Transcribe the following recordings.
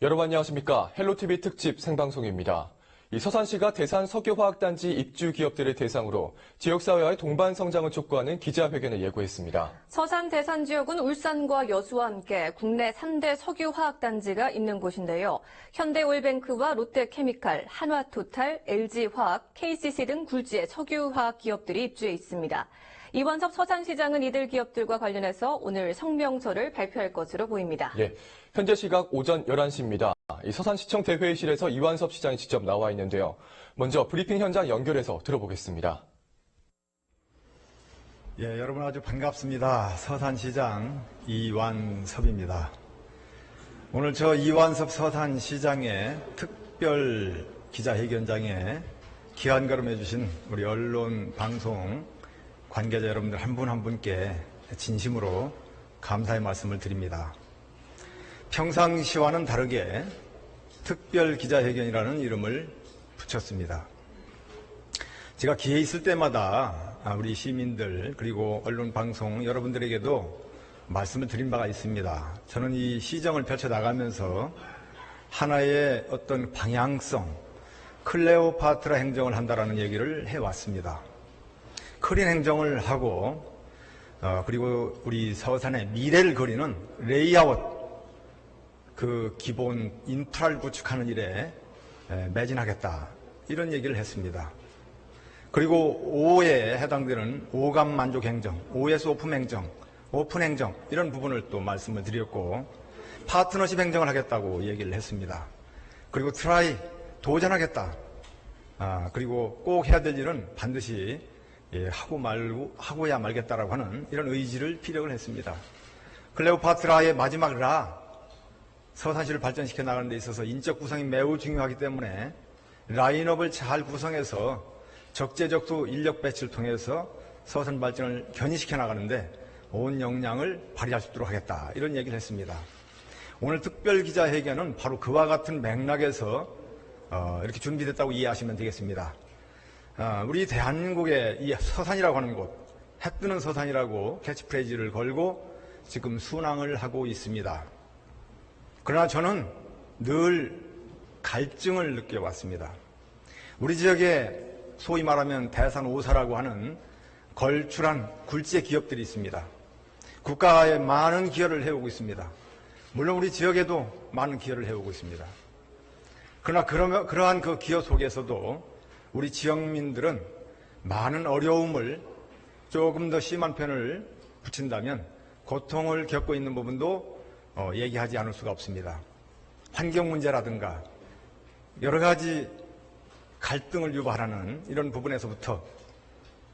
여러분 안녕하십니까. 헬로티비 특집 생방송입니다. 이 서산시가 대산 석유화학단지 입주 기업들을 대상으로 지역사회와의 동반 성장을 촉구하는 기자회견을 예고했습니다. 서산 대산 지역은 울산과 여수와 함께 국내 3대 석유화학단지가 있는 곳인데요. 현대오일뱅크와 롯데케미칼, 한화토탈, LG화학, KCC 등 굴지의 석유화학 기업들이 입주해 있습니다. 이완섭 서산시장은 이들 기업들과 관련해서 오늘 성명서를 발표할 것으로 보입니다. 현재 시각 오전 11시입니다. 이 서산시청 대회의실에서 이완섭 시장이 직접 나와 있는데요. 먼저 브리핑 현장 연결해서 들어보겠습니다. 여러분 아주 반갑습니다. 서산시장 이완섭입니다. 오늘 저 이완섭 서산시장의 특별 기자회견장에 귀한 걸음 해주신 우리 언론, 방송, 관계자 여러분들 한 분 한 분께 진심으로 감사의 말씀을 드립니다. 평상시와는 다르게 특별 기자회견이라는 이름을 붙였습니다. 제가 기회 있을 때마다 우리 시민들 그리고 언론 방송 여러분들에게도 말씀을 드린 바가 있습니다. 저는 이 시정을 펼쳐나가면서 하나의 어떤 방향성, 클레오파트라 행정을 한다라는 얘기를 해왔습니다. 크린 행정을 하고 그리고 우리 서산의 미래를 그리는 레이아웃, 그 기본 인프라를 구축하는 일에 매진하겠다, 이런 얘기를 했습니다. 그리고 5에 해당되는 오감 만족 행정, OS 오픈 행정, 오픈 행정, 이런 부분을 또 말씀을 드렸고, 파트너십 행정을 하겠다고 얘기를 했습니다. 그리고 트라이, 도전하겠다. 그리고 꼭 해야 될 일은 반드시 하고야 말겠다라고 하는 이런 의지를 피력을 했습니다. 클레오파트라의 마지막 라, 서산시를 발전시켜 나가는 데 있어서 인적 구성이 매우 중요하기 때문에 라인업을 잘 구성해서 적재적소 인력 배치를 통해서 서산 발전을 견인시켜 나가는데 온 역량을 발휘할 수 있도록 하겠다, 이런 얘기를 했습니다. 오늘 특별 기자회견은 바로 그와 같은 맥락에서 이렇게 준비됐다고 이해하시면 되겠습니다. 우리 대한민국의 이 서산이라고 하는 곳, 해 뜨는 서산이라고 캐치프레이즈를 걸고 지금 순항을 하고 있습니다. 그러나 저는 늘 갈증을 느껴왔습니다. 우리 지역에 소위 말하면 대산 5사라고 하는 걸출한 굴지의 기업들이 있습니다. 국가에 많은 기여를 해오고 있습니다. 물론 우리 지역에도 많은 기여를 해오고 있습니다. 그러나 그러한 그 기여 속에서도 우리 지역민들은 많은 어려움을 조금 더 심한 편을 붙인다면 고통을 겪고 있는 부분도 얘기하지 않을 수가 없습니다. 환경 문제라든가 여러 가지 갈등을 유발하는 이런 부분에서부터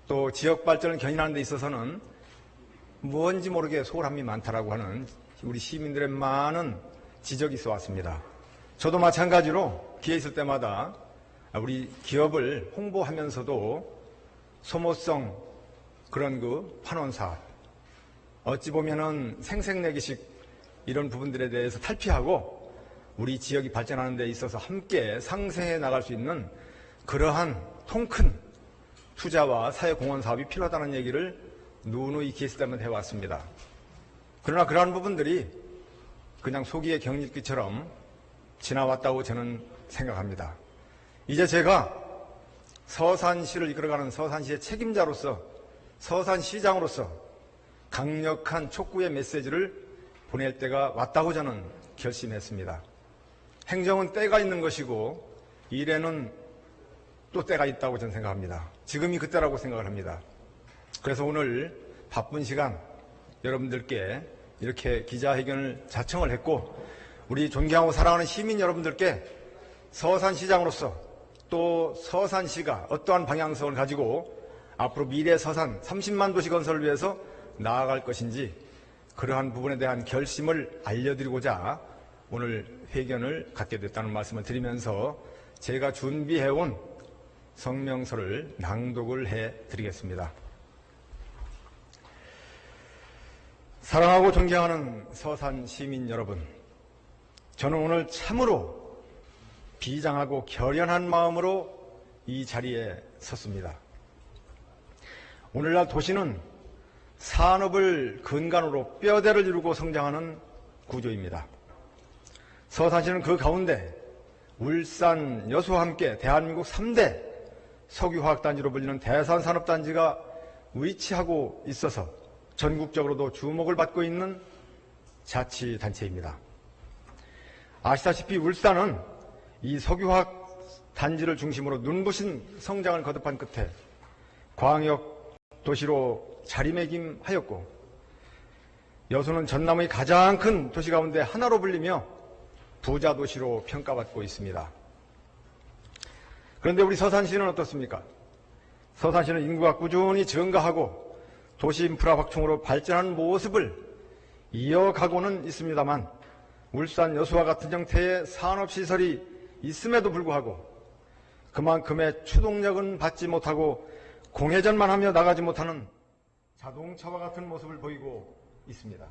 또 지역 발전을 견인하는 데 있어서는 뭔지 모르게 소홀함이 많다라고 하는 우리 시민들의 많은 지적이 있어 왔습니다. 저도 마찬가지로 기회 있을 때마다 우리 기업을 홍보하면서도 소모성 그런 그 환원사업, 어찌 보면은 생색내기식 이런 부분들에 대해서 탈피하고 우리 지역이 발전하는 데 있어서 함께 상생해 나갈 수 있는 그러한 통큰 투자와 사회공헌 사업이 필요하다는 얘기를 누누이 기회 있을 때마다 해왔습니다. 그러나 그러한 부분들이 그냥 소기의 경잎기처럼 지나왔다고 저는 생각합니다. 이제 제가 서산시를 이끌어가는 서산시의 책임자로서, 서산시장으로서 강력한 촉구의 메시지를 보낼 때가 왔다고 저는 결심했습니다. 행정은 때가 있는 것이고 일에는 또 때가 있다고 저는 생각합니다. 지금이 그때라고 생각을 합니다. 그래서 오늘 바쁜 시간 여러분들께 이렇게 기자회견을 자청을 했고, 우리 존경하고 사랑하는 시민 여러분들께 서산시장으로서 또 서산시가 어떠한 방향성을 가지고 앞으로 미래 서산 30만 도시 건설을 위해서 나아갈 것인지 그러한 부분에 대한 결심을 알려드리고자 오늘 회견을 갖게 됐다는 말씀을 드리면서 제가 준비해온 성명서를 낭독을 해드리겠습니다. 사랑하고 존경하는 서산 시민 여러분, 저는 오늘 참으로 비장하고 결연한 마음으로 이 자리에 섰습니다. 오늘날 도시는 산업을 근간으로 뼈대를 이루고 성장하는 구조입니다. 서산시는 그 가운데 울산, 여수와 함께 대한민국 3대 석유화학단지로 불리는 대산산업단지가 위치하고 있어서 전국적으로도 주목을 받고 있는 자치단체입니다. 아시다시피 울산은 이 석유화학 단지를 중심으로 눈부신 성장을 거듭한 끝에 광역 도시로 자리매김하였고, 여수는 전남의 가장 큰 도시 가운데 하나로 불리며 부자 도시로 평가받고 있습니다. 그런데 우리 서산시는 어떻습니까? 서산시는 인구가 꾸준히 증가하고 도시 인프라 확충으로 발전하는 모습을 이어가고는 있습니다만, 울산, 여수와 같은 형태의 산업시설이 있음에도 불구하고 그만큼의 추동력은 받지 못하고 공회전만 하며 나가지 못하는 자동차와 같은 모습을 보이고 있습니다.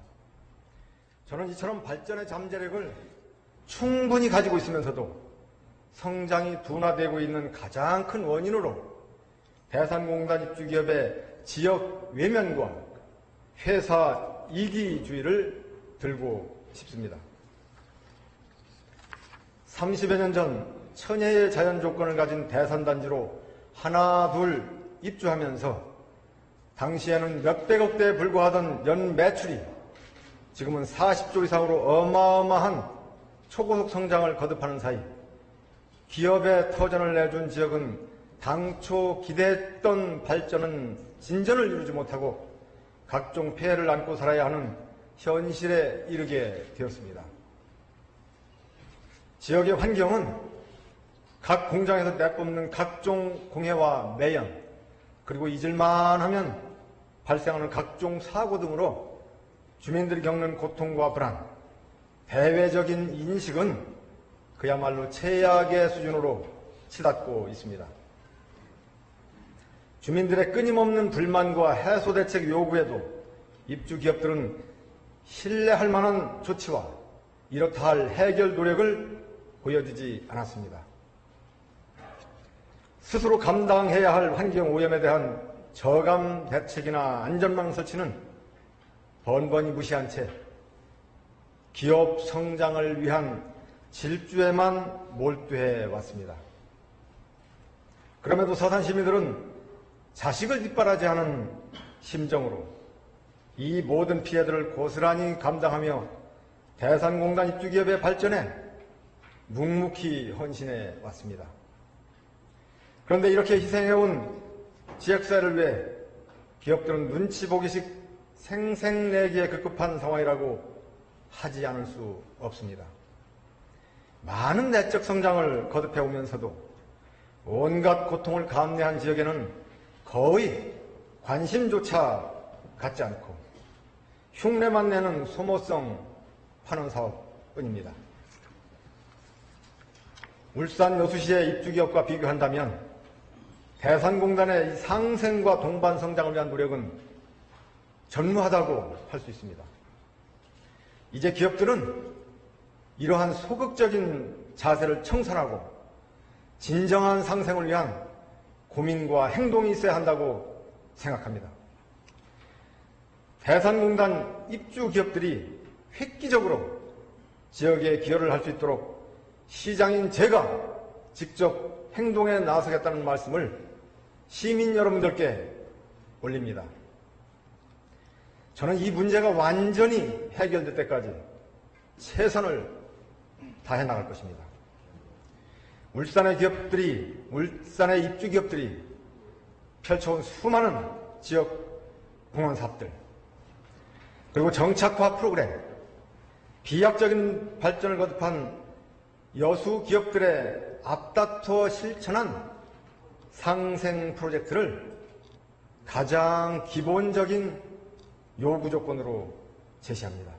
저는 이처럼 발전의 잠재력을 충분히 가지고 있으면서도 성장이 둔화되고 있는 가장 큰 원인으로 대산공단 입주기업의 지역 외면과 회사 이기주의를 들고 싶습니다. 30여 년 전 천혜의 자연 조건을 가진 대산단지로 하나 둘 입주하면서 당시에는 몇백억대에 불과하던 연 매출이 지금은 40조 이상으로 어마어마한 초고속 성장을 거듭하는 사이, 기업의 터전을 내준 지역은 당초 기대했던 발전은 진전을 이루지 못하고 각종 폐해를 안고 살아야 하는 현실에 이르게 되었습니다. 지역의 환경은 각 공장에서 내뿜는 각종 공해와 매연, 그리고 잊을만 하면 발생하는 각종 사고 등으로 주민들이 겪는 고통과 불안, 대외적인 인식은 그야말로 최악의 수준으로 치닫고 있습니다. 주민들의 끊임없는 불만과 해소 대책 요구에도 입주 기업들은 신뢰할 만한 조치와 이렇다 할 해결 노력을 보여주지 않았습니다. 스스로 감당해야 할 환경 오염에 대한 저감 대책이나 안전망 설치는 번번이 무시한 채 기업 성장을 위한 질주에만 몰두해 왔습니다. 그럼에도 서산 시민들은 자식을 뒷바라지하는 심정으로 이 모든 피해들을 고스란히 감당하며 대산공단 입주기업의 발전에 묵묵히 헌신해 왔습니다. 그런데 이렇게 희생해온 지역사회를 위해 기업들은 눈치 보기식 생색내기에 급급한 상황이라고 하지 않을 수 없습니다. 많은 내적 성장을 거듭해오면서도 온갖 고통을 감내한 지역에는 거의 관심조차 갖지 않고 흉내만 내는 소모성 파는 사업뿐입니다. 울산 여수시의 입주기업과 비교한다면 대산공단의 상생과 동반 성장을 위한 노력은 전무하다고 할 수 있습니다. 이제 기업들은 이러한 소극적인 자세를 청산하고 진정한 상생을 위한 고민과 행동이 있어야 한다고 생각합니다. 대산공단 입주 기업들이 획기적으로 지역에 기여를 할 수 있도록 시장인 제가 직접 행동에 나서겠다는 말씀을 시민 여러분들께 올립니다. 저는 이 문제가 완전히 해결될 때까지 최선을 다해 나갈 것입니다. 울산의 입주 기업들이 펼쳐온 수많은 지역 공헌 사업들, 그리고 정착화 프로그램, 비약적인 발전을 거듭한 여수 기업들의 앞다투어 실천한 상생 프로젝트를 가장 기본적인 요구 조건으로 제시합니다.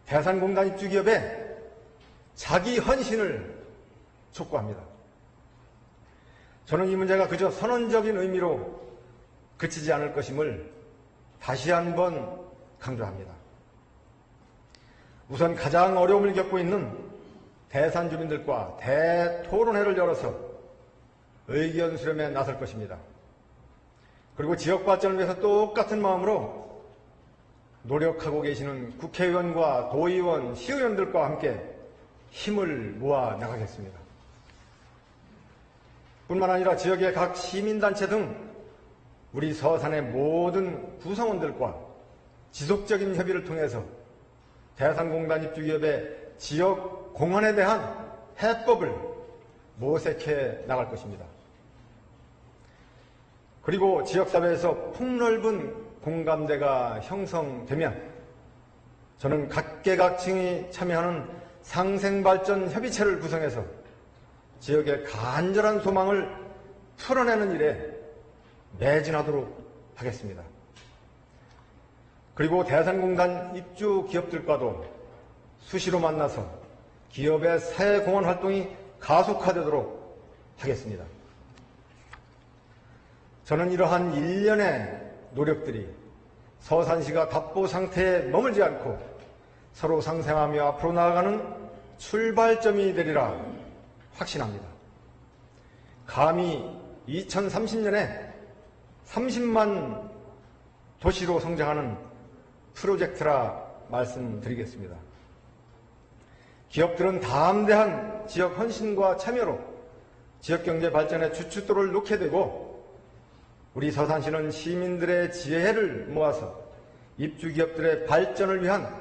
대산공단 입주기업의 자기 헌신을 촉구합니다. 저는 이 문제가 그저 선언적인 의미로 그치지 않을 것임을 다시 한번 강조합니다. 우선 가장 어려움을 겪고 있는 대산 주민들과 대토론회를 열어서 의견 수렴에 나설 것입니다. 그리고 지역 발전을 위해서 똑같은 마음으로 노력하고 계시는 국회의원과 도의원, 시의원들과 함께 힘을 모아 나가겠습니다. 뿐만 아니라 지역의 각 시민단체 등 우리 서산의 모든 구성원들과 지속적인 협의를 통해서 대산공단 입주기업의 지역 공헌에 대한 해법을 모색해 나갈 것입니다. 그리고 지역사회에서 폭넓은 공감대가 형성되면 저는 각계각층이 참여하는 상생발전 협의체를 구성해서 지역의 간절한 소망을 풀어내는 일에 매진하도록 하겠습니다. 그리고 대산공단 입주 기업들과도 수시로 만나서 기업의 사회공헌 활동이 가속화되도록 하겠습니다. 저는 이러한 일련의 노력들이 서산시가 답보 상태에 머물지 않고 서로 상생하며 앞으로 나아가는 출발점이 되리라 확신합니다. 감히 2030년에 30만 도시로 성장하는 프로젝트라 말씀드리겠습니다. 기업들은 담대한 지역 헌신과 참여로 지역경제 발전의 주춧돌을 놓게 되고 우리 서산시는 시민들의 지혜를 모아서 입주기업들의 발전을 위한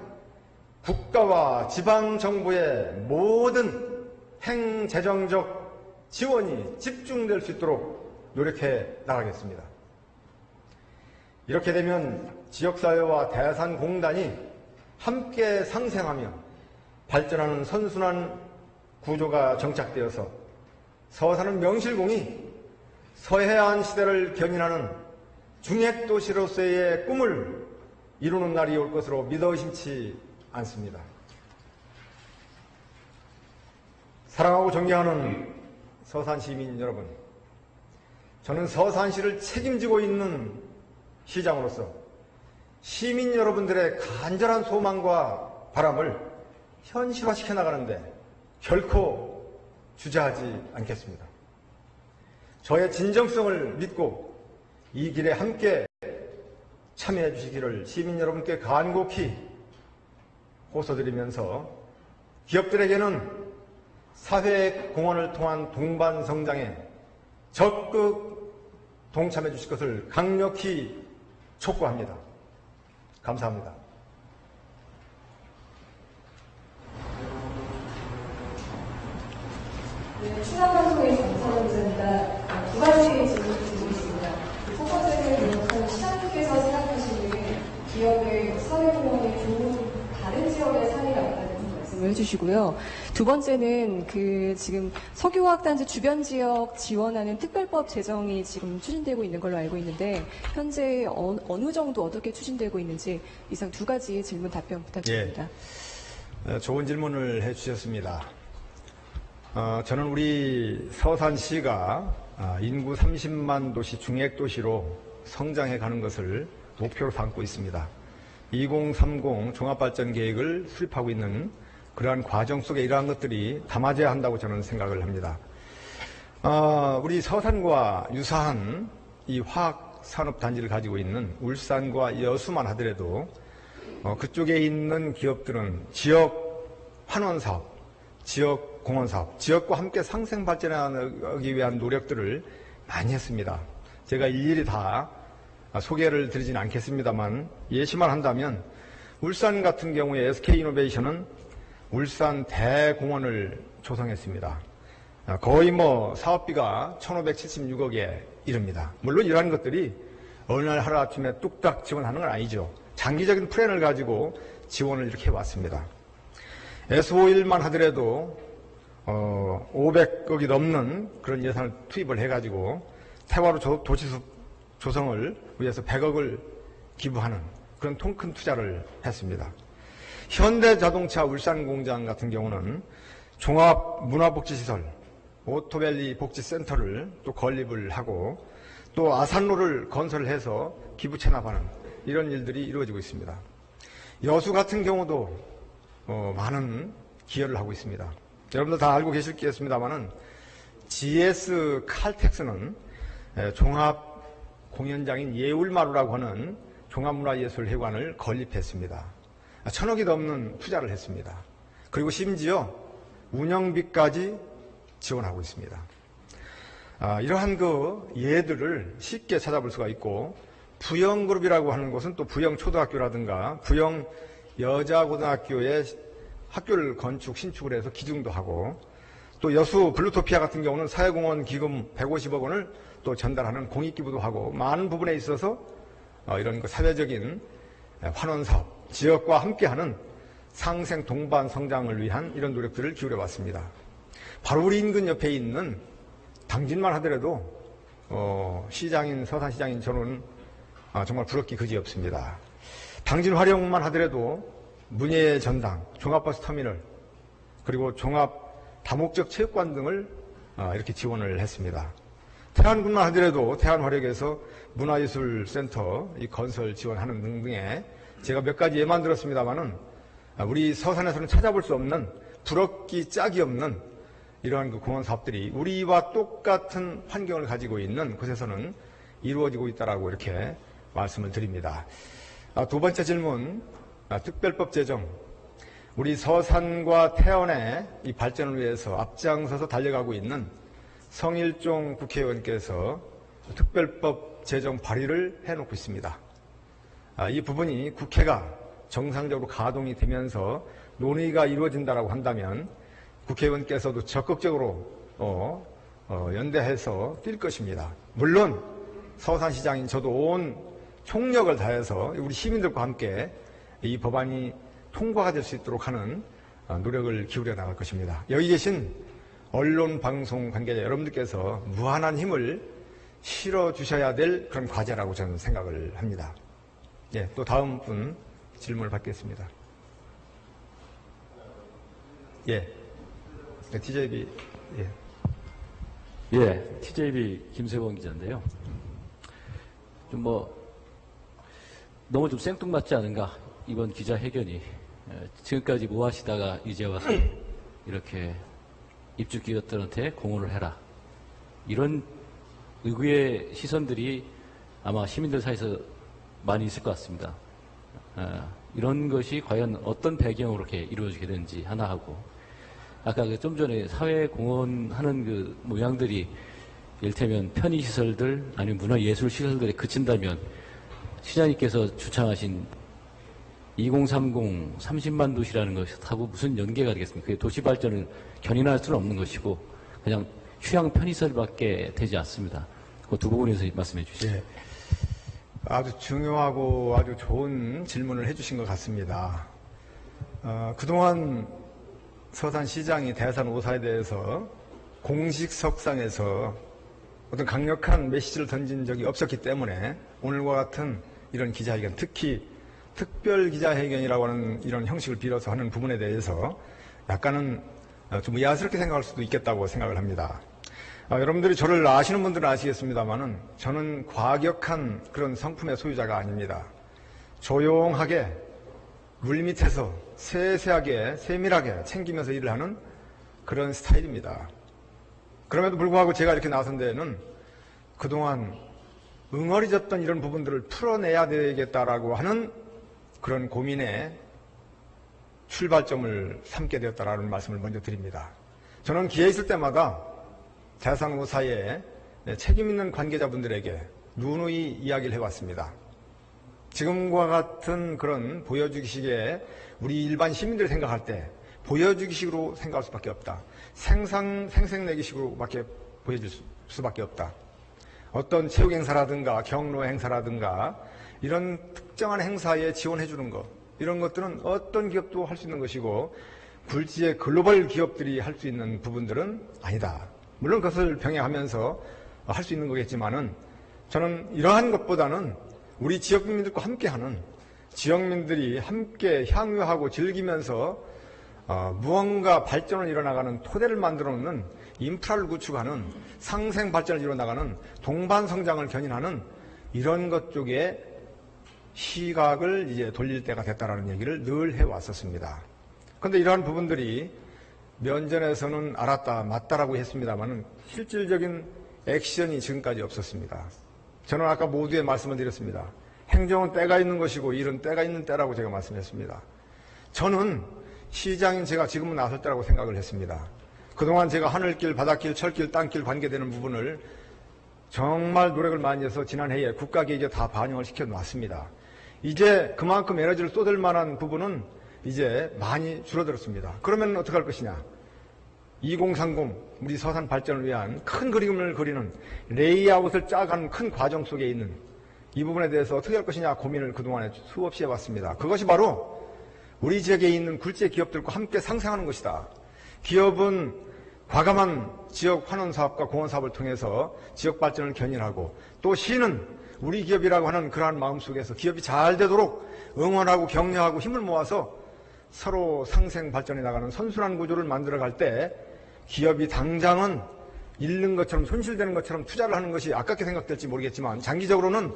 국가와 지방정부의 모든 행재정적 지원이 집중될 수 있도록 노력해 나가겠습니다. 이렇게 되면 지역사회와 대산공단이 함께 상생하며 발전하는 선순환 구조가 정착되어서 서산은 명실공히 서해안 시대를 견인하는 중핵도시로서의 꿈을 이루는 날이 올 것으로 믿어 의심치 않습니다. 사랑하고 존경하는 서산 시민 여러분, 저는 서산시를 책임지고 있는 시장으로서 시민 여러분들의 간절한 소망과 바람을 현실화시켜 나가는데 결코 주저하지 않겠습니다. 저의 진정성을 믿고 이 길에 함께 참여해 주시기를 시민 여러분께 간곡히 호소드리면서 기업들에게는 사회공헌을 통한 동반성장에 적극 동참해 주실 것을 강력히 촉구합니다. 감사합니다. 네, 신한방송의 정찬원 기자입니다. 두 가지 질문을 드리고 있습니다. 첫 번째는 시장님께서 생각하시는 기업의 사회공헌의 좋은 다른 지역의 사례가 있다는 말씀을 해주시고요. 두 번째는 지금 석유화학단지 주변 지역 지원하는 특별법 제정이 지금 추진되고 있는 걸로 알고 있는데 현재 어느 정도 어떻게 추진되고 있는지 이상 두 가지 질문 답변 부탁드립니다. 예, 좋은 질문을 해주셨습니다. 저는 우리 서산시가 인구 30만 도시 중핵도시로 성장해 가는 것을 목표로 삼고 있습니다. 2030 종합발전계획을 수립하고 있는 그러한 과정 속에 이러한 것들이 담아져야 한다고 저는 생각을 합니다. 우리 서산과 유사한 이 화학산업단지를 가지고 있는 울산과 여수만 하더라도 그쪽에 있는 기업들은 지역 환원사업, 지역 공헌사업, 지역과 함께 상생 발전하기 위한 노력들을 많이 했습니다. 제가 일일이 다 소개를 드리지는 않겠습니다만 예시만 한다면 울산 같은 경우에 SK이노베이션은 울산 대공원을 조성했습니다. 거의 사업비가 1,576억에 이릅니다. 물론 이러한 것들이 어느 날 하루아침에 뚝딱 지원하는 건 아니죠. 장기적인 플랜을 가지고 지원을 이렇게 해왔습니다. S51만 하더라도 500억이 넘는 그런 예산을 투입을 해가지고 태화로 도시숲 조성을 위해서 100억을 기부하는 그런 통큰 투자를 했습니다. 현대자동차 울산공장 같은 경우는 종합문화복지시설 오토밸리 복지센터를 또 건립을 하고 또 아산로를 건설해서 기부 체납하는 이런 일들이 이루어지고 있습니다. 여수 같은 경우도 많은 기여를 하고 있습니다. 여러분들 다 알고 계시겠습니다만은 GS 칼텍스는 종합 공연장인 예울마루라고 하는 종합문화예술회관을 건립했습니다. 1,000억이 넘는 투자를 했습니다. 그리고 심지어 운영비까지 지원하고 있습니다. 이러한 그 예들을 쉽게 찾아볼 수가 있고, 부영그룹이라고 하는 곳은 또 부영초등학교라든가 부영여자고등학교에 학교를 건축, 신축을 해서 기증도 하고, 또 여수 블루토피아 같은 경우는 사회공헌 기금 150억 원을 또 전달하는 공익기부도 하고, 많은 부분에 있어서 이런 그 사회적인 환원사업, 지역과 함께하는 상생 동반 성장을 위한 이런 노력들을 기울여 왔습니다. 바로 우리 인근 옆에 있는 당진만 하더라도 시장인 서산시장인 저는 정말 부럽기 그지없습니다. 당진 활용만 하더라도 문예의 전당, 종합버스 터미널, 그리고 종합 다목적 체육관 등을 이렇게 지원을 했습니다. 태안군만 하더라도 태안화력에서 문화예술센터 이 건설 지원하는 등등의 제가 몇 가지 예만 들었습니다만은 우리 서산에서는 찾아볼 수 없는, 부럽기 짝이 없는 이러한 그 공헌 사업들이 우리와 똑같은 환경을 가지고 있는 곳에서는 이루어지고 있다라고 이렇게 말씀을 드립니다. 두 번째 질문, 특별법 제정. 우리 서산과 태안의 이 발전을 위해서 앞장서서 달려가고 있는 성일종 국회의원께서 특별법 제정 발의를 해놓고 있습니다. 이 부분이 국회가 정상적으로 가동이 되면서 논의가 이루어진다고 한다면 국회의원께서도 적극적으로 연대해서 뛸 것입니다. 물론 서산시장인 저도 온 총력을 다해서 우리 시민들과 함께 이 법안이 통과가 될 수 있도록 하는 노력을 기울여 나갈 것입니다. 여기 계신 언론, 방송 관계자 여러분들께서 무한한 힘을 실어주셔야 될 그런 과제라고 저는 생각을 합니다. 예, 또 다음 분 질문을 받겠습니다. 예, TJB, 예, TJB 김세범 기자인데요. 너무 좀 생뚱맞지 않은가, 이번 기자회견이. 지금까지 뭐 하시다가 이제 와서 이렇게 입주기업들한테 공헌을 해라. 이런 의구의 시선들이 아마 시민들 사이에서 많이 있을 것 같습니다. 이런 것이 과연 어떤 배경으로 이렇게 이루어지게 되는지 하나 하고, 아까 좀 전에 사회공헌하는 그 모양들이 이를테면 편의시설들 아니면 문화예술시설들에 그친다면 시장님께서 주창하신 2030 30만 도시라는 것하고 무슨 연계가 되겠습니까? 그게 도시 발전을 견인할 수는 없는 것이고 그냥 휴양 편의시설밖에 되지 않습니다. 그 두 부분에서 말씀해 주시죠. 예, 아주 중요하고 아주 좋은 질문을 해주신 것 같습니다. 그동안 서산시장이 대산 5사에 대해서 공식 석상에서 어떤 강력한 메시지를 던진 적이 없었기 때문에 오늘과 같은 이런 기자회견, 특히 특별 기자회견이라고 하는 이런 형식을 빌어서 하는 부분에 대해서 약간은 좀 의아스럽게 생각할 수도 있겠다고 생각을 합니다. 여러분들이 저를 아시는 분들은 아시겠습니다만은 저는 과격한 그런 성품의 소유자가 아닙니다. 조용하게 물밑에서 세세하게 세밀하게 챙기면서 일을 하는 그런 스타일입니다. 그럼에도 불구하고 제가 이렇게 나선 데에는 그동안 응어리졌던 이런 부분들을 풀어내야 되겠다라고 하는 그런 고민에 출발점을 삼게 되었다라는 말씀을 먼저 드립니다. 저는 기회 있을 때마다 대산 5사에 책임 있는 관계자분들에게 누누이 이야기를 해왔습니다. 지금과 같은 그런 보여주기식의 우리 일반 시민들이 생각할 때 보여주기식으로 생각할 수밖에 없다. 생색내기식으로밖에 보여줄 수밖에 없다. 어떤 체육 행사라든가 경로 행사라든가 이런 특정한 행사에 지원해 주는 것, 이런 것들은 어떤 기업도 할 수 있는 것이고 굴지의 글로벌 기업들이 할 수 있는 부분들은 아니다. 물론 그것을 병행하면서 할 수 있는 거겠지만은 저는 이러한 것보다는 우리 지역민들과 함께하는 지역민들이 함께 향유하고 즐기면서 무언가 발전을 이뤄나가는 토대를 만들어 놓는 인프라를 구축하는 상생 발전을 이뤄나가는 동반 성장을 견인하는 이런 것 쪽에 시각을 이제 돌릴 때가 됐다라는 얘기를 늘 해왔었습니다. 그런데 이러한 부분들이 면전에서는 알았다, 맞다라고 했습니다만은 실질적인 액션이 지금까지 없었습니다. 저는 아까 모두에 말씀을 드렸습니다. 행정은 때가 있는 것이고 일은 때가 있는 때라고 제가 말씀했습니다. 저는 시장인 제가 지금은 나설 때라고 생각을 했습니다. 그동안 제가 하늘길, 바닷길, 철길, 땅길 관계되는 부분을 정말 노력을 많이 해서 지난해에 국가계획에 다 반영을 시켜놨습니다. 이제 그만큼 에너지를 쏟을 만한 부분은 이제 많이 줄어들었습니다. 그러면 어떻게 할 것이냐? 2030 우리 서산 발전을 위한 큰 그림을 그리는 레이아웃을 짜가는 큰 과정 속에 있는 이 부분에 대해서 어떻게 할 것이냐 고민을 그동안에 수없이 해왔습니다. 그것이 바로 우리 지역에 있는 굴지의 기업들과 함께 상생하는 것이다. 기업은 과감한 지역 환원 사업과 공원 사업을 통해서 지역 발전을 견인하고 또 시는 우리 기업이라고 하는 그러한 마음 속에서 기업이 잘 되도록 응원하고 격려하고 힘을 모아서 서로 상생 발전해 나가는 선순환 구조를 만들어갈 때 기업이 당장은 잃는 것처럼 손실되는 것처럼 투자를 하는 것이 아깝게 생각될지 모르겠지만 장기적으로는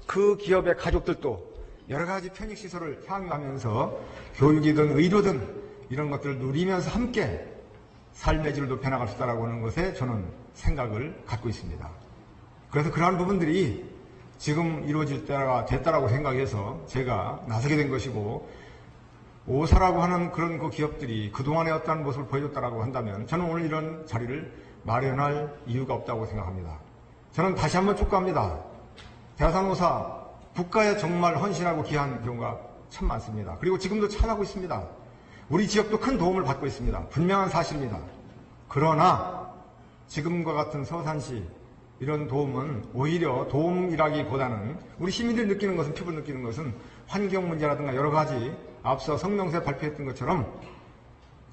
그 기업의 가족들도 여러 가지 편익시설을 향유하면서 교육이든 의료든 이런 것들을 누리면서 함께 삶의 질을 높여나갈 수 있다고 하는 것에 저는 생각을 갖고 있습니다. 그래서 그러한 부분들이 지금 이루어질 때가 됐다라고 생각해서 제가 나서게 된 것이고 오사라고 하는 그런 그 기업들이 그동안의 어떠한 모습을 보여줬다라고 한다면 저는 오늘 이런 자리를 마련할 이유가 없다고 생각합니다. 저는 다시 한번 촉구합니다. 대상오사 국가에 정말 헌신하고 기여한 경우가 참 많습니다. 그리고 지금도 잘하고 있습니다. 우리 지역도 큰 도움을 받고 있습니다. 분명한 사실입니다. 그러나 지금과 같은 서산시 이런 도움은 오히려 도움이라기보다는 우리 시민들이 느끼는 것은 피부로 느끼는 것은 환경 문제라든가 여러 가지 앞서 성명서에 발표했던 것처럼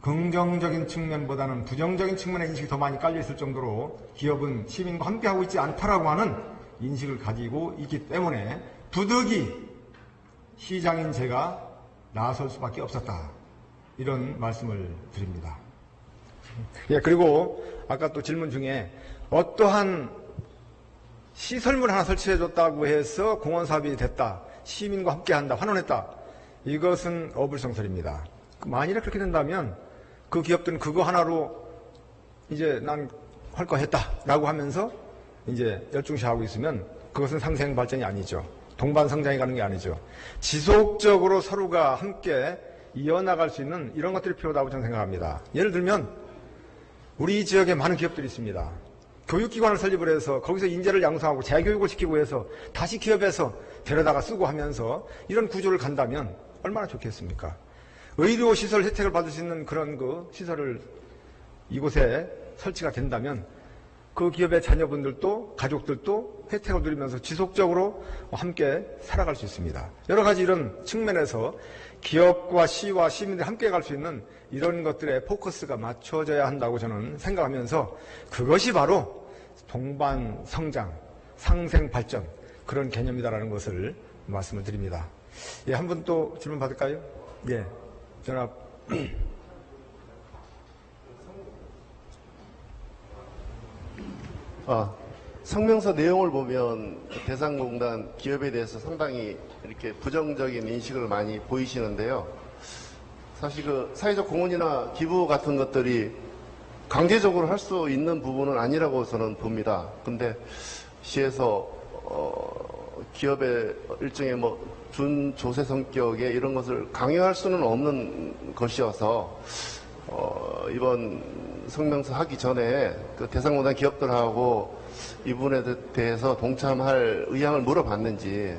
긍정적인 측면보다는 부정적인 측면의 인식이 더 많이 깔려 있을 정도로 기업은 시민과 함께하고 있지 않다라고 하는 인식을 가지고 있기 때문에 부득이 시장인 제가 나설 수밖에 없었다. 이런 말씀을 드립니다. 예, 그리고 아까 또 질문 중에 어떠한 시설물 하나 설치해줬다고 해서 공원 사업이 됐다. 시민과 함께한다. 환원했다. 이것은 어불성설입니다. 만일에 그렇게 된다면 그 기업들은 그거 하나로 이제 난 할 거 했다라고 하면서 이제 열중시하고 있으면 그것은 상생 발전이 아니죠. 동반 성장이 가는 게 아니죠. 지속적으로 서로가 함께 이어나갈 수 있는 이런 것들이 필요하다고 저는 생각합니다. 예를 들면 우리 지역에 많은 기업들이 있습니다. 교육기관을 설립을 해서 거기서 인재를 양성하고 재교육을 시키고 해서 다시 기업에서 데려다가 쓰고 하면서 이런 구조를 간다면 얼마나 좋겠습니까? 의료시설 혜택을 받을 수 있는 그런 그 시설을 이곳에 설치가 된다면 그 기업의 자녀분들도 가족들도 혜택을 누리면서 지속적으로 함께 살아갈 수 있습니다. 여러 가지 이런 측면에서 기업과 시와 시민들이 함께 갈 수 있는 이런 것들의 포커스가 맞춰져야 한다고 저는 생각하면서 그것이 바로 동반 성장, 상생 발전 그런 개념이다라는 것을 말씀을 드립니다. 예, 한 분 또 질문 받을까요? 예, 전화. 성명서 내용을 보면 대상공단 기업에 대해서 상당히 이렇게 부정적인 인식을 많이 보이시는데요. 사실 그 사회적 공헌이나 기부 같은 것들이 강제적으로 할 수 있는 부분은 아니라고 저는 봅니다. 근데 시에서 기업의 일종의 뭐 준조세 성격의 이런 것을 강요할 수는 없는 것이어서 이번 성명서 하기 전에 그 대상공단 기업들하고 이 부분에 대해서 동참할 의향을 물어봤는지,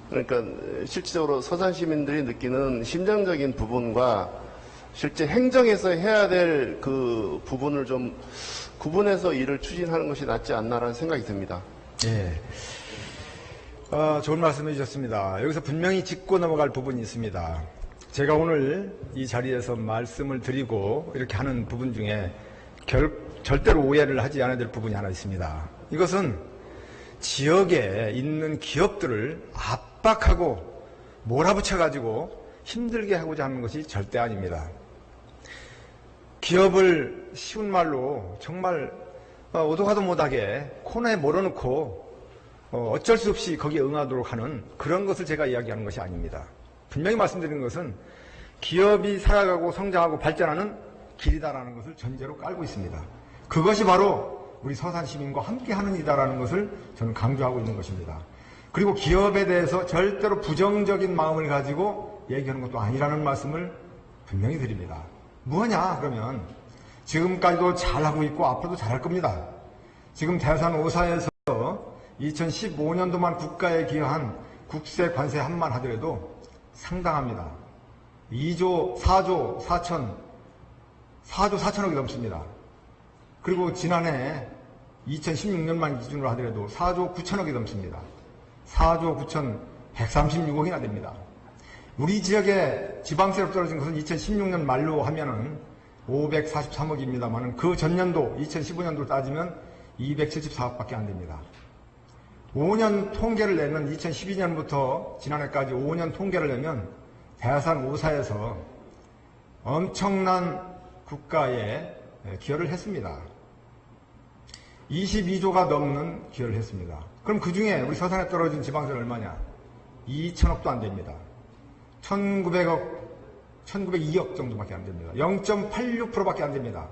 그러니까 실질적으로 서산 시민들이 느끼는 심정적인 부분과 실제 행정에서 해야 될 그 부분을 좀 구분해서 일을 추진하는 것이 낫지 않나라는 생각이 듭니다. 예. 좋은 말씀 해주셨습니다. 여기서 분명히 짚고 넘어갈 부분이 있습니다. 제가 오늘 이 자리에서 말씀을 드리고 이렇게 하는 부분 중에 절대로 오해를 하지 않아야 될 부분이 하나 있습니다. 이것은 지역에 있는 기업들을 압박하고 몰아붙여가지고 힘들게 하고자 하는 것이 절대 아닙니다. 기업을 쉬운 말로 정말 오도 가도 못하게 코너에 몰아넣고 어쩔 수 없이 거기에 응하도록 하는 그런 것을 제가 이야기하는 것이 아닙니다. 분명히 말씀드리는 것은 기업이 살아가고 성장하고 발전하는 길이다라는 것을 전제로 깔고 있습니다. 그것이 바로 우리 서산 시민과 함께하는 이다라는 것을 저는 강조하고 있는 것입니다. 그리고 기업에 대해서 절대로 부정적인 마음을 가지고 얘기하는 것도 아니라는 말씀을 분명히 드립니다. 뭐냐 그러면 지금까지도 잘하고 있고 앞으로도 잘할 겁니다. 지금 대산 5사에서 2015년도만 국가에 기여한 국세 관세 합만 하더라도 상당합니다. 4조 4천억이 넘습니다. 그리고 지난해 2016년만 기준으로 하더라도 4조 9천억이 넘습니다. 4조 9천 136억이나 됩니다. 우리 지역에 지방세로 떨어진 것은 2016년 말로 하면은 543억입니다만 그 전년도 2015년도 따지면 274억밖에 안 됩니다. 5년 통계를 내면 2012년부터 지난해까지 5년 통계를 내면 대산 5사에서 엄청난 국가에 기여를 했습니다. 22조가 넘는 기여를 했습니다. 그럼 그 중에 우리 서산에 떨어진 지방세는 얼마냐? 2천억도 안 됩니다. 1902억 정도밖에 안 됩니다. 0.86%밖에 안 됩니다.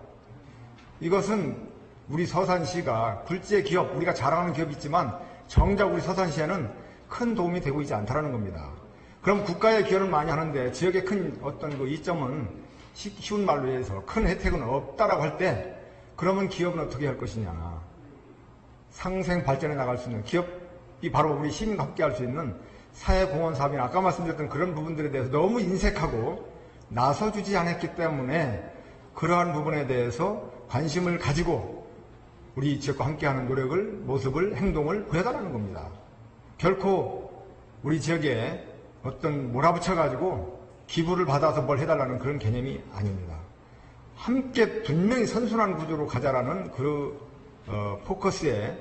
이것은 우리 서산시가 굴지의 기업, 우리가 자랑하는 기업이 있지만 정작 우리 서산시에는 큰 도움이 되고 있지 않다는 겁니다. 그럼 국가의 기여를 많이 하는데 지역의 큰 어떤 그 이점은 쉬운 말로 해서 큰 혜택은 없다라고 할 때 그러면 기업은 어떻게 할 것이냐. 상생 발전해 나갈 수 있는 기업이 바로 우리 시민과 함께 할 수 있는 사회공헌 사업이나 아까 말씀드렸던 그런 부분들에 대해서 너무 인색하고 나서주지 않았기 때문에 그러한 부분에 대해서 관심을 가지고 우리 지역과 함께하는 노력을, 모습을, 행동을 보여달라는 겁니다. 결코 우리 지역에 어떤 몰아붙여가지고 기부를 받아서 뭘 해달라는 그런 개념이 아닙니다. 함께 분명히 선순환 구조로 가자라는 그 포커스에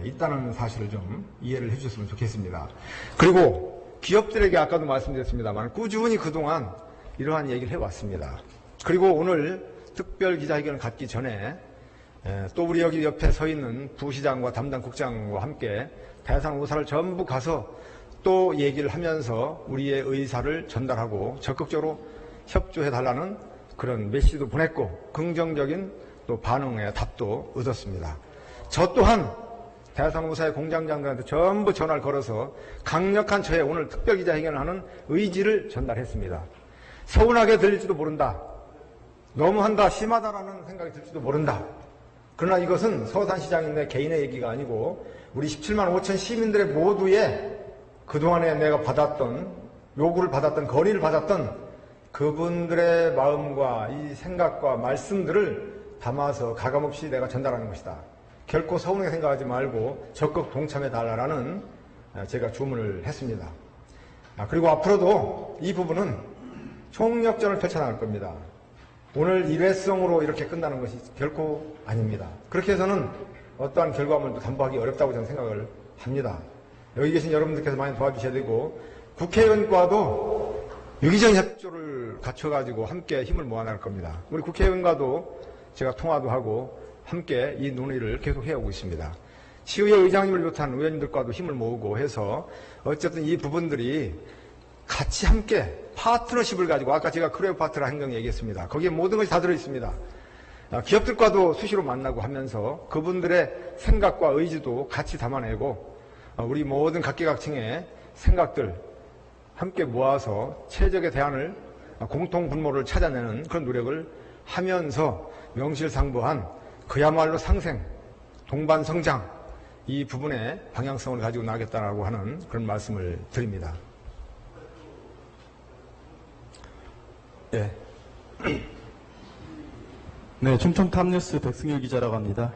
있다는 사실을 좀 이해를 해주셨으면 좋겠습니다. 그리고 기업들에게 아까도 말씀드렸습니다만 꾸준히 그동안 이러한 얘기를 해왔습니다. 그리고 오늘 특별 기자회견을 갖기 전에 또 우리 여기 옆에 서 있는 부시장과 담당 국장과 함께 대산 5사를 전부 가서 또 얘기를 하면서 우리의 의사를 전달하고 적극적으로 협조해달라는 그런 메시지도 보냈고 긍정적인 또 반응의 답도 얻었습니다. 저 또한 대산 5사의 공장장들한테 전부 전화를 걸어서 강력한 저의 오늘 특별기자회견을 하는 의지를 전달했습니다. 서운하게 들릴지도 모른다. 너무한다, 심하다라는 생각이 들지도 모른다. 그러나 이것은 서산시장인데 개인의 얘기가 아니고 우리 17만 5천 시민들의 모두의 그동안에 내가 받았던 요구를 받았던 건의를 받았던 그분들의 마음과 이 생각과 말씀들을 담아서 가감없이 내가 전달하는 것이다. 결코 서운하게 생각하지 말고 적극 동참해달라는 제가 주문을 했습니다. 그리고 앞으로도 이 부분은 총력전을 펼쳐나갈 겁니다. 오늘 일회성으로 이렇게 끝나는 것이 결코 아닙니다. 그렇게 해서는 어떠한 결과물도 담보하기 어렵다고 저는 생각을 합니다. 여기 계신 여러분들께서 많이 도와주셔야 되고 국회의원과도 유기적 협조를 갖춰가지고 함께 힘을 모아나갈 겁니다. 우리 국회의원과도 제가 통화도 하고 함께 이 논의를 계속 해오고 있습니다. 시의회 의장님을 비롯한 의원님들과도 힘을 모으고 해서 어쨌든 이 부분들이 같이 함께 파트너십을 가지고 아까 제가 크레오파트라 행정 얘기했습니다. 거기에 모든 것이 다 들어있습니다. 기업들과도 수시로 만나고 하면서 그분들의 생각과 의지도 같이 담아내고 우리 모든 각계각층의 생각들 함께 모아서 최적의 대안을 공통분모를 찾아내는 그런 노력을 하면서 명실상부한 그야말로 상생, 동반성장 이 부분의 방향성을 가지고 나가겠다라고 하는 그런 말씀을 드립니다. 네. 네, 충청탑뉴스 백승일 기자라고 합니다.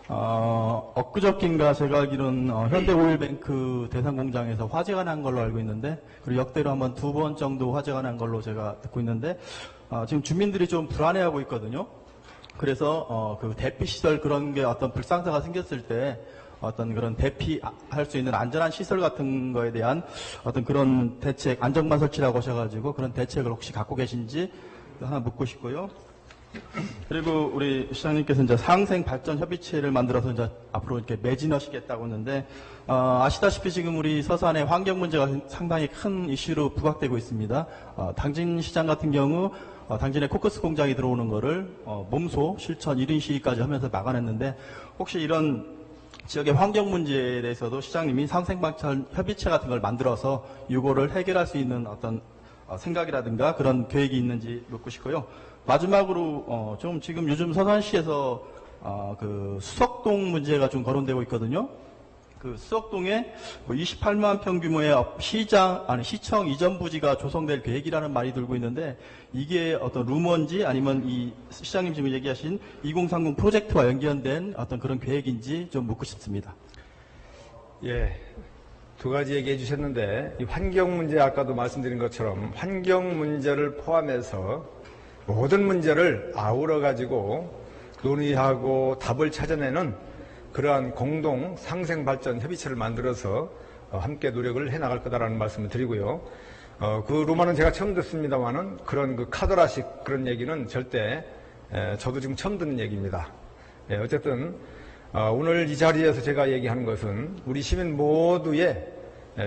엊그저께인가 제가 알기로는 현대오일뱅크 대산공장에서 화재가 난 걸로 알고 있는데, 그리고 역대로 한번 2번 정도 화재가 난 걸로 제가 듣고 있는데, 지금 주민들이 좀 불안해하고 있거든요. 그래서 그 대피 시설 그런 게 어떤 불상사가 생겼을 때 어떤 그런 대피할 수 있는 안전한 시설 같은 거에 대한 어떤 그런 대책, 안전망 설치라고 하셔가지고 그런 대책을 혹시 갖고 계신지 하나 묻고 싶고요. 그리고 우리 시장님께서 이제 상생 발전 협의체를 만들어서 이제 앞으로 이렇게 매진하시겠다고 했는데, 아시다시피 지금 우리 서산의 환경 문제가 상당히 큰 이슈로 부각되고 있습니다. 당진 시장 같은 경우 당진의 코크스 공장이 들어오는 거를 몸소 실천 1인 시위까지 하면서 막아냈는데, 혹시 이런 지역의 환경 문제에 대해서도 시장님이 상생발전 협의체 같은 걸 만들어서 이거를 해결할 수 있는 어떤 생각이라든가 그런 계획이 있는지 묻고 싶고요. 마지막으로 좀 지금 요즘 서산시에서 그 수석동 문제가 좀 거론되고 있거든요. 그 수석동에 28만 평 규모의 시청 이전 부지가 조성될 계획이라는 말이 돌고 있는데 이게 어떤 루머인지 아니면 이 시장님 지금 얘기하신 2030 프로젝트와 연결된 어떤 그런 계획인지 좀 묻고 싶습니다. 예, 두 가지 얘기해 주셨는데 이 환경 문제 아까도 말씀드린 것처럼 환경 문제를 포함해서 모든 문제를 아우러 가지고 논의하고 답을 찾아내는 그러한 공동 상생발전 협의체를 만들어서 함께 노력을 해나갈 거다라는 말씀을 드리고요. 그 루머는 제가 처음 듣습니다만은 그런 그 카더라식 그런 얘기는 절대 저도 지금 처음 듣는 얘기입니다. 어쨌든 오늘 이 자리에서 제가 얘기하는 것은 우리 시민 모두의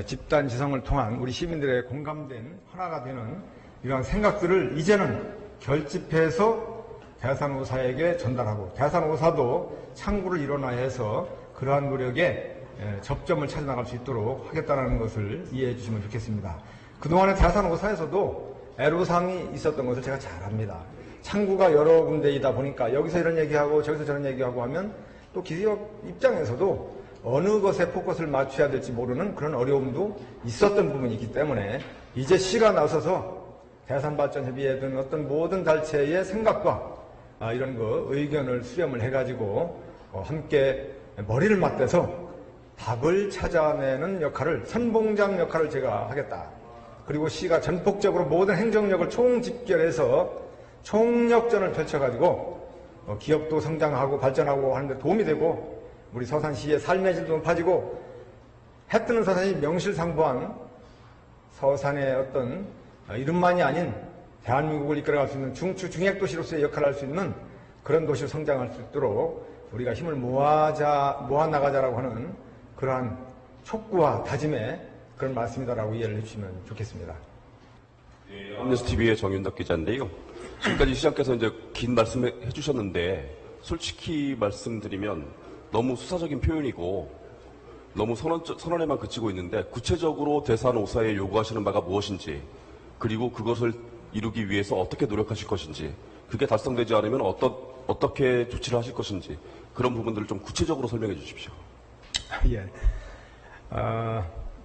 집단 지성을 통한 우리 시민들의 공감된 하나가 되는 이러한 생각들을 이제는 결집해서 대산오사에게 전달하고 대산오사도 창구를 일어나야 해서 그러한 노력에 접점을 찾아 나갈 수 있도록 하겠다는 것을 이해해 주시면 좋겠습니다. 그동안에 대산오사에서도 애로사항이 있었던 것을 제가 잘 압니다. 창구가 여러 군데이다 보니까 여기서 이런 얘기하고 저기서 저런 얘기하고 하면 또 기업 입장에서도 어느 것에 포커스를 맞춰야 될지 모르는 그런 어려움도 있었던 부분이 있기 때문에 이제 시가 나서서 대산발전협의회든 어떤 모든 단체의 생각과 이런 의견을 수렴을 해가지고 함께 머리를 맞대서 답을 찾아내는 역할을 선봉장 역할을 제가 하겠다. 그리고 시가 전폭적으로 모든 행정력을 총집결해서 총력전을 펼쳐가지고 기업도 성장하고 발전하고 하는데 도움이 되고 우리 서산시의 삶의 질도 높아지고 해 뜨는 서산이 명실상부한 서산의 어떤 이름만이 아닌 대한민국을 이끌어갈 수 있는 중핵도시로서의 역할을 할 수 있는 그런 도시로 성장할 수 있도록 우리가 힘을 모아나가자라고 하는 그러한 촉구와 다짐의 그런 말씀이다라고 이해를 해주시면 좋겠습니다. 암네스TV의 정윤덕 기자인데요. 지금까지 시장께서 이제 긴 말씀을 해주셨는데 솔직히 말씀드리면 너무 수사적인 표현이고 너무 선언에만 그치고 있는데 구체적으로 대산오사에 요구하시는 바가 무엇인지 그리고 그것을 이루기 위해서 어떻게 노력하실 것인지 그게 달성되지 않으면 어떻게 조치를 하실 것인지 그런 부분들을 좀 구체적으로 설명해 주십시오. 예.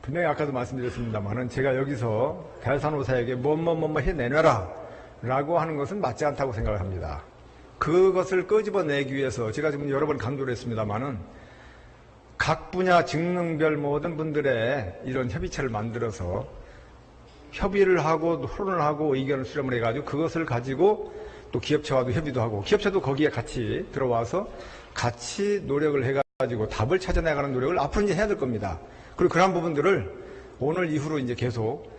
분명히 아까도 말씀드렸습니다만은 제가 여기서 대산오사에게 뭐뭐 해내놔라 라고 하는 것은 맞지 않다고 생각을 합니다. 그것을 끄집어내기 위해서 제가 지금 여러 번 강조를 했습니다만은 각 분야 직능별 모든 분들의 이런 협의체를 만들어서 협의를 하고 토론을 하고 의견을 수렴을 해가지고 그것을 가지고 또 기업체와도 협의도 하고 기업체도 거기에 같이 들어와서 같이 노력을 해가지고 답을 찾아내가는 노력을 앞으로 이제 해야 될 겁니다. 그리고 그러한 부분들을 오늘 이후로 이제 계속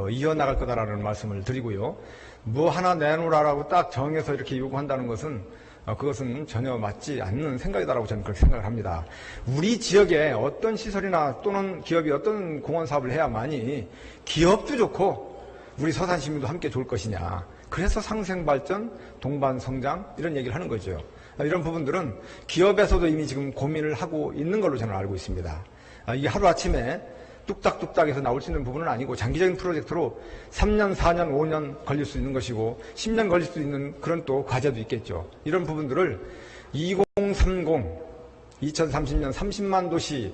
이어나갈 거다라는 말씀을 드리고요. 뭐 하나 내놓으라라고 딱 정해서 이렇게 요구한다는 것은 그것은 전혀 맞지 않는 생각이다라고 저는 그렇게 생각을 합니다. 우리 지역에 어떤 시설이나 또는 기업이 어떤 공원 사업을 해야만이 기업도 좋고 우리 서산 시민도 함께 좋을 것이냐. 그래서 상생발전, 동반성장 이런 얘기를 하는 거죠. 이런 부분들은 기업에서도 이미 지금 고민을 하고 있는 걸로 저는 알고 있습니다. 이게 하루아침에 뚝딱뚝딱해서 나올 수 있는 부분은 아니고 장기적인 프로젝트로 3년, 4년, 5년 걸릴 수 있는 것이고 10년 걸릴 수 있는 그런 또 과제도 있겠죠. 이런 부분들을 2030, 2030년 30만 도시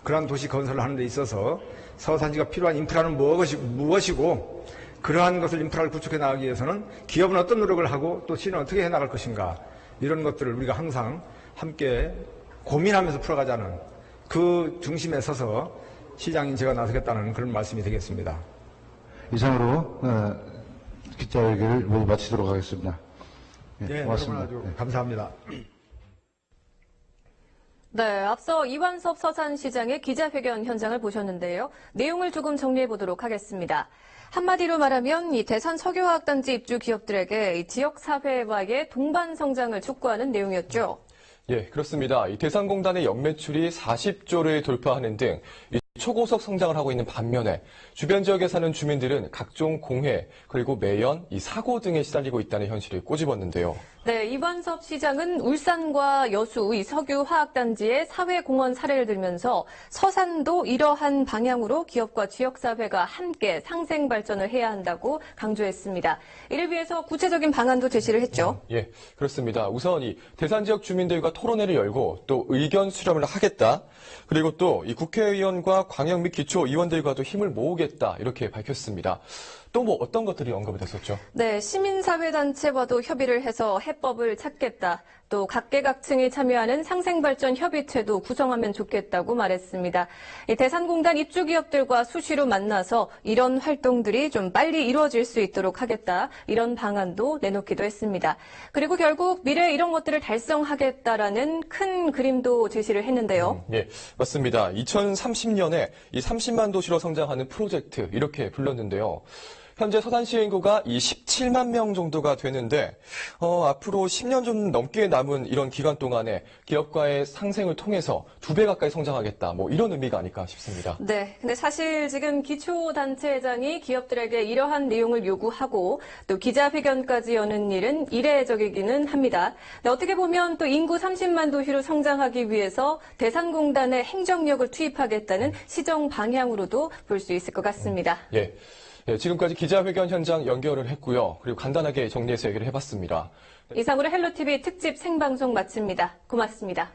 그러한 도시 건설을 하는 데 있어서 서산시가 필요한 인프라는 무엇이고 그러한 것을 인프라를 구축해 나가기 위해서는 기업은 어떤 노력을 하고 또 시는 어떻게 해나갈 것인가 이런 것들을 우리가 항상 함께 고민하면서 풀어가자는 그 중심에 서서 시장인 제가 나서겠다는 그런 말씀이 되겠습니다. 이상으로 기자회견을 모두 마치도록 하겠습니다. 네, 고맙습니다. 여러분 아주 감사합니다. 네, 앞서 이완섭 서산시장의 기자회견 현장을 보셨는데요. 내용을 조금 정리해 보도록 하겠습니다. 한마디로 말하면 이 대산 석유화학단지 입주 기업들에게 이 지역사회와의 동반 성장을 촉구하는 내용이었죠. 예, 그렇습니다. 이 대산공단의 연매출이 40조를 돌파하는 등 초고속 성장을 하고 있는 반면에 주변 지역에 사는 주민들은 각종 공해 그리고 매연, 이 사고 등에 시달리고 있다는 현실을 꼬집었는데요. 네, 이완섭 시장은 울산과 여수 이 석유화학단지의 사회공헌 사례를 들면서 서산도 이러한 방향으로 기업과 지역사회가 함께 상생 발전을 해야 한다고 강조했습니다. 이를 위해서 구체적인 방안도 제시를 했죠. 예, 그렇습니다. 우선 이 대산 지역 주민들과 토론회를 열고 또 의견 수렴을 하겠다. 그리고 또 이 국회의원과 광역 및 기초의원들과도 힘을 모으겠다. 이렇게 밝혔습니다. 또 뭐 어떤 것들이 언급이 됐었죠? 네, 시민사회단체와도 협의를 해서 해법을 찾겠다. 또 각계각층이 참여하는 상생발전 협의체도 구성하면 좋겠다고 말했습니다. 이 대산공단 입주기업들과 수시로 만나서 이런 활동들이 좀 빨리 이루어질 수 있도록 하겠다. 이런 방안도 내놓기도 했습니다. 그리고 결국 미래에 이런 것들을 달성하겠다라는 큰 그림도 제시를 했는데요. 예, 맞습니다. 2030년에 이 30만 도시로 성장하는 프로젝트 이렇게 불렀는데요. 현재 서산시의 인구가 이 17만 명 정도가 되는데 앞으로 10년 좀 넘게 남은 이런 기간 동안에 기업과의 상생을 통해서 2배 가까이 성장하겠다. 뭐 이런 의미가 아닐까 싶습니다. 네, 근데 사실 지금 기초단체장이 기업들에게 이러한 내용을 요구하고 또 기자회견까지 여는 일은 이례적이기는 합니다. 근데 어떻게 보면 또 인구 30만 도시로 성장하기 위해서 대산공단의 행정력을 투입하겠다는 시정 방향으로도 볼 수 있을 것 같습니다. 예. 네, 지금까지 기자회견 현장 연결을 했고요. 그리고 간단하게 정리해서 얘기를 해봤습니다. 이상으로 헬로티비 특집 생방송 마칩니다. 고맙습니다.